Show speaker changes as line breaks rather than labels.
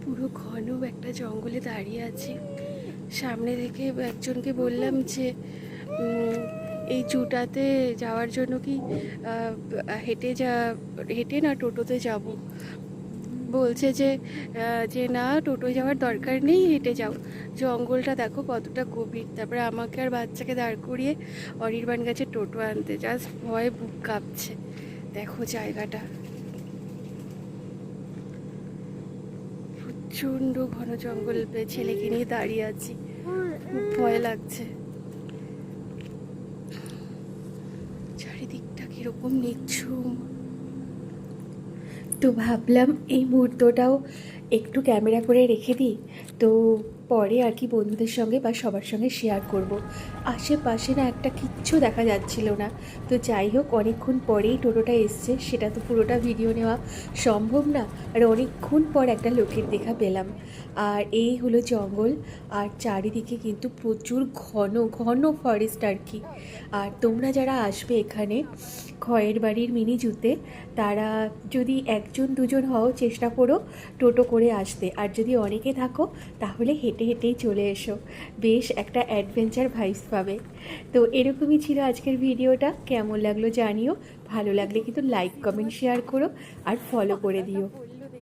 পুরো ঘন একটা জঙ্গলে দাঁড়িয়ে আছি। সামনে থেকে একজনকে বললাম যে এই জুটাতে যাওয়ার জন্য কি হেঁটে না টোটোতে যাব। বলছে যে না, টোটোয় যাওয়ার দরকার নেই, হেঁটে যাও। জঙ্গলটা দেখো কতটা গভীর। তারপরে আমাকে আর বাচ্চাকে দাঁড় করিয়ে অনির্বাণ গেছে টোটো আনতে। জাস্ট ভয়ে বুক কাঁপছে। দেখো জায়গাটা প্রচণ্ড ঘন জঙ্গল, ছেলেকে নিয়ে দাঁড়িয়ে আছি, খুব ভয় লাগছে। চারিদিকটা কিরকম নিঝুম। তো ভাবলাম এই মুহূর্তটাও একটু ক্যামেরা করে রেখে দিই, তো পরে আর কি বন্ধুদের সঙ্গে বা সবার সঙ্গে শেয়ার করব। আশেপাশে না একটা কিচ্ছু দেখা যাচ্ছিল না। তো যাই হোক, অনেকক্ষণ পরেই টোটোটা এসছে, সেটা তো পুরোটা ভিডিও নেওয়া সম্ভব না। আর অনেকক্ষণ পর একটা লোকের দেখা পেলাম। আর এই হলো জঙ্গল, আর চারিদিকে কিন্তু প্রচুর ঘন ঘন ফরেস্ট আর কি। আর তোমরা যারা আসবে এখানে খয়ের বাড়ির মিনি জুতে, তারা যদি একজন দুজন হও চেষ্টা করো টোটো করে আসতে। আর যদি অনেকে থাকো তাহলে হেঁটে হেঁটেই চলে এসো, বেশ একটা অ্যাডভেঞ্চার ভাইবস পাবে। তো এরকমই ছিল আজকের ভিডিওটা। কেমন লাগলো জানিও, ভালো লাগলে কিন্তু লাইক কমেন্ট শেয়ার করো আর ফলো করে দিও।